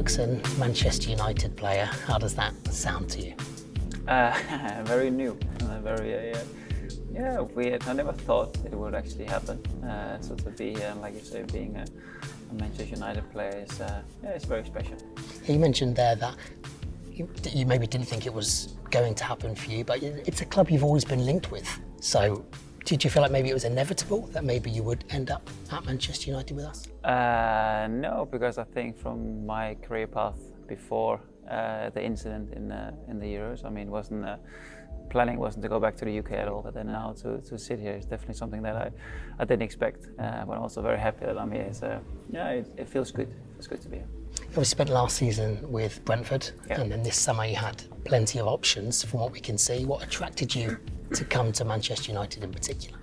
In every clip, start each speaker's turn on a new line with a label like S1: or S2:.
S1: Eriksen, Manchester United player. How does that sound to you?
S2: Very new, very weird. I never thought it would actually happen. So to be here, like you say, being a Manchester United player is it's very special.
S1: You mentioned there that you maybe didn't think it was going to happen for you, but it's a club you've always been linked with. So did you feel like maybe it was inevitable that maybe you would end up at Manchester United with us?
S2: No, because I think from my career path before the incident in the Euros, I mean, planning wasn't to go back to the UK at all. But then now to sit here is definitely something that I didn't expect. But I'm also very happy that I'm here. So it feels good. It's good to be here.
S1: You spent last season with Brentford,
S2: Yeah.
S1: and then this summer you had plenty of options from what we can see. What attracted you to come to Manchester United in particular?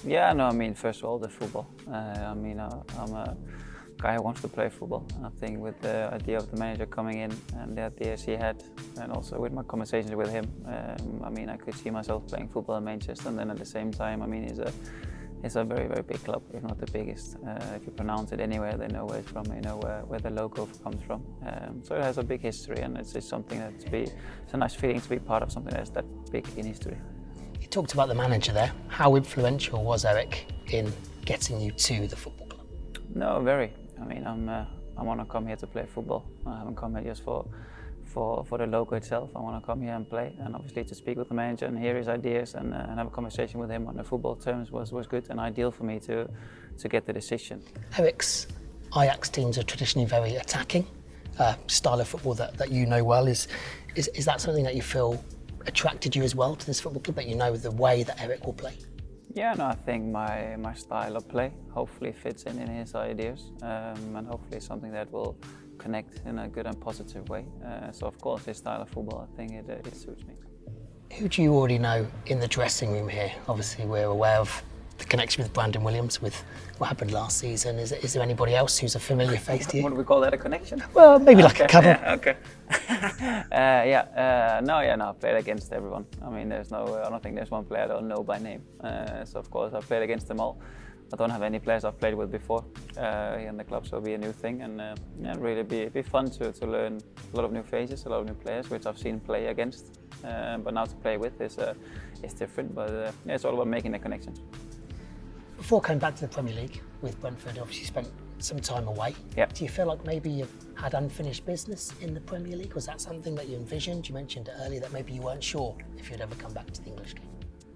S2: Yeah, no, I mean, first of all, the football. I'm a guy who wants to play football. And I think with the idea of the manager coming in and the ideas he had, and also with my conversations with him, I could see myself playing football in Manchester. And then at the same time, it's a very, very big club, if not the biggest. If you pronounce it anywhere, they know where it's from, they know where the logo comes from. So it has a big history, and it's something it's a nice feeling to be part of something that's that big in history.
S1: You talked about the manager there. How influential was Erik in getting you to the football club?
S2: No, very. I mean, I want to come here to play football. I haven't come here just for the logo itself. I want to come here and play, and obviously to speak with the manager and hear his ideas and have a conversation with him on the football terms was good and ideal for me to get the decision.
S1: Erik's Ajax teams are traditionally very attacking, style of football that you know well. Is that something that you feel attracted you as well to this football club, that you know the way that Erik will play?
S2: Yeah, no, I think my style of play hopefully fits in his ideas, and hopefully something that will connect in a good and positive way. So of course his style of football, I think it suits me.
S1: Who do you already know in the dressing room here? Obviously we're aware of the connection with Brandon Williams, with what happened last season. Is there anybody else who's a familiar face to you?
S2: What do we call that, a connection?
S1: Well, maybe like a couple.
S2: Yeah, okay. I played against everyone. I mean, I don't think there's one player I don't know by name. So of course I played against them all. I don't have any players I've played with before here in the club, so it'll be a new thing, and really be fun to learn a lot of new faces, a lot of new players, which I've seen play against. But now to play with is different, but it's all about making the connections.
S1: Before coming back to the Premier League with Brentford, obviously spent some time away.
S2: Yeah.
S1: Do you feel like maybe you've had unfinished business in the Premier League? Was that something that you envisioned? You mentioned it earlier that maybe you weren't sure if you'd ever come back to the English game.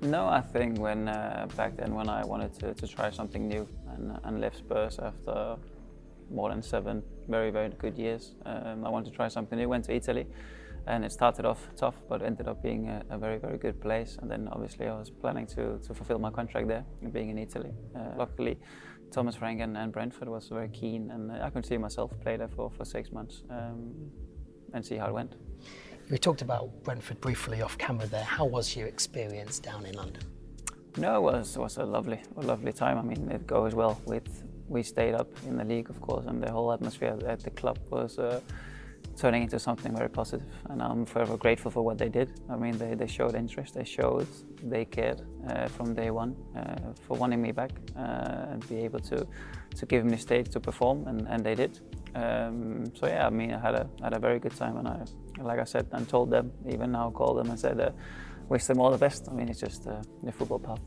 S2: No, I think back then when I wanted to try something new and left Spurs after more than 7 very, very good years, I wanted to try something new. Went to Italy, and it started off tough, but ended up being a very, very good place. And then obviously I was planning to fulfill my contract there, being in Italy. Luckily, Thomas Frank and Brentford was very keen, and I could see myself play there for 6 months and see how it went.
S1: We talked about Brentford briefly off camera there. How was your experience down in London?
S2: No, it was a lovely time. I mean, it goes well we stayed up in the league, of course, and the whole atmosphere at the club was turning into something very positive, and I'm forever grateful for what they did. I mean, they showed interest, they cared from day one for wanting me back and be able to give me the stage to perform, and they did. So yeah, I mean, I had a very good time, and like I said, and told them, even now called them and said, wish them all the best. I mean, it's just the football path.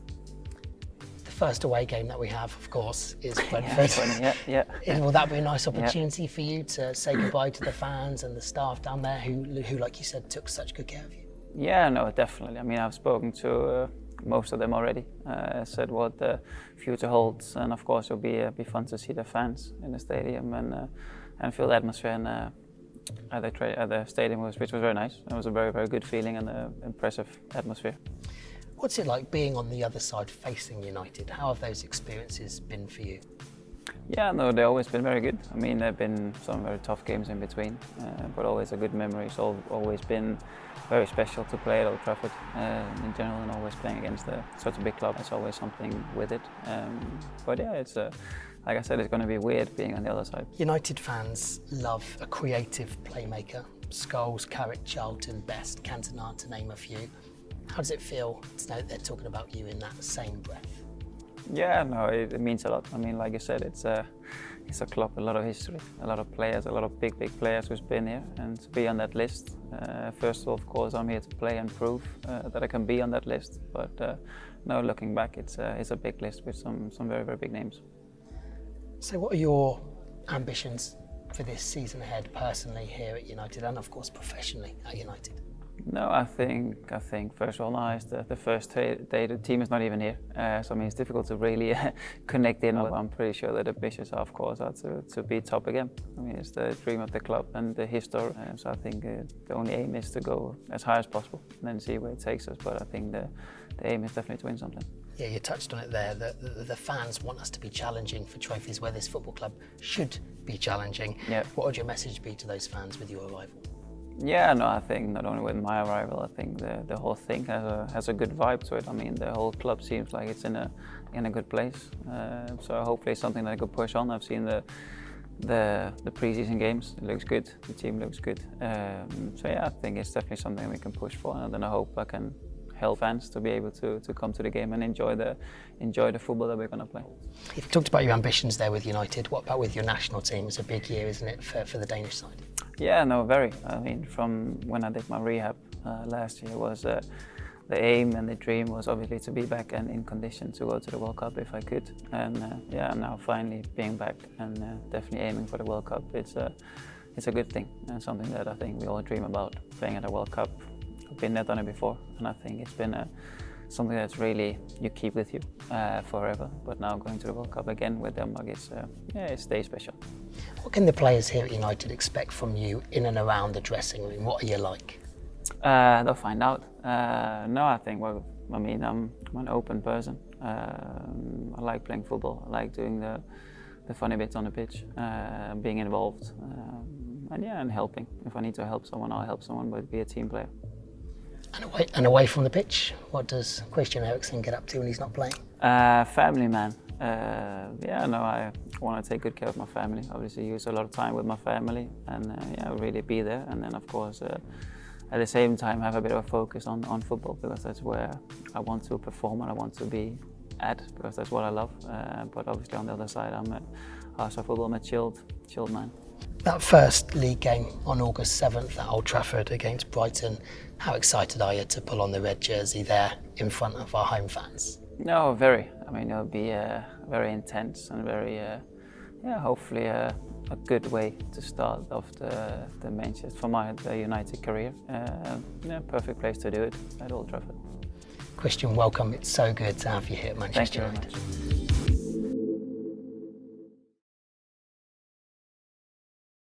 S1: The first away game that we have, of course, is Brentford.
S2: Yeah.
S1: Will that be a nice opportunity for you to say goodbye to the fans and the staff down there who, like you said, took such good care of you?
S2: Yeah, no, definitely. I mean, I've spoken to most of them already. Said what the future holds, and of course it'll be fun to see the fans in the stadium and feel the atmosphere at the stadium, which was very nice. It was a very, very good feeling and an impressive atmosphere.
S1: What's it like being on the other side facing United? How have those experiences been for you?
S2: Yeah, no, they've always been very good. I mean, there have been some very tough games in between, but always a good memory. It's always been very special to play at Old Trafford in general, and always playing against such a big club. It's always something with it. But yeah, it's like I said, it's going to be weird being on the other side.
S1: United fans love a creative playmaker. Scholes, Carrick, Charlton, Best, Cantona, to name a few. How does it feel to know that they're talking about you in that same breath?
S2: Yeah, no, it means a lot. I mean, like you said, it's it's a club, a lot of history, a lot of players, a lot of big players who's been here, and to be on that list. First of all, of course, I'm here to play and prove that I can be on that list. But no, looking back, it's a big list with some very big names.
S1: So, what are your ambitions for this season ahead, personally here at United, and of course professionally at United?
S2: No, I think first of all now is the first day the team is not even here, so I mean it's difficult to really connect in. But I'm pretty sure that the ambitions are, of course, are to be top again. I mean it's the dream of the club and the history. So I think the only aim is to go as high as possible and then see where it takes us. But I think the aim is definitely to win something.
S1: Yeah, you touched on it there. The fans want us to be challenging for trophies where this football club should be challenging.
S2: Yeah.
S1: What would your message be to those fans with your arrival?
S2: Yeah, no, I think not only with my arrival, I think the whole thing has a good vibe to it. I mean, the whole club seems like it's in a good place. So hopefully it's something that I could push on. I've seen the pre-season games. It looks good. The team looks good. So yeah, I think it's definitely something we can push for, and then I hope I can help fans to be able to come to the game and enjoy the football that we're going to play.
S1: You've talked about your ambitions there with United. What about with your national team? It's a big year, isn't it, for the Danish side?
S2: Yeah, no, very. I mean, from when I did my rehab last year, was the aim and the dream was obviously to be back and in condition to go to the World Cup if I could. And yeah, now finally being back and definitely aiming for the World Cup. It's a good thing and something that I think we all dream about, playing at a World Cup. I've been there, done it before, and I think it's been something that's really you keep with you forever. But now going to the World Cup again with Denmark, it stays special.
S1: What can the players here at United expect from you in and around the dressing room? What are you like?
S2: They'll find out. No, I think, well, I mean, I'm an open person. I like playing football. I like doing the funny bits on the pitch, being involved, and helping. If I need to help someone, I'll help someone, but be a team player.
S1: And away from the pitch, what does Christian Eriksen get up to when he's not playing?
S2: Family man. I want to take good care of my family. Obviously, use a lot of time with my family, and really be there. And then, of course, at the same time, have a bit of a focus on football, because that's where I want to perform and I want to be at, because that's what I love. But obviously, on the other side, I'm a chilled man.
S1: That first league game on August 7th at Old Trafford against Brighton, how excited are you to pull on the red jersey there in front of our home fans?
S2: No, very. I mean, it'll be very intense and very, hopefully a good way to start off the Manchester for my United career. Perfect place to do it at Old Trafford.
S1: Christian, welcome. It's so good to have you here at Manchester
S2: Thank you very
S1: United.
S2: much.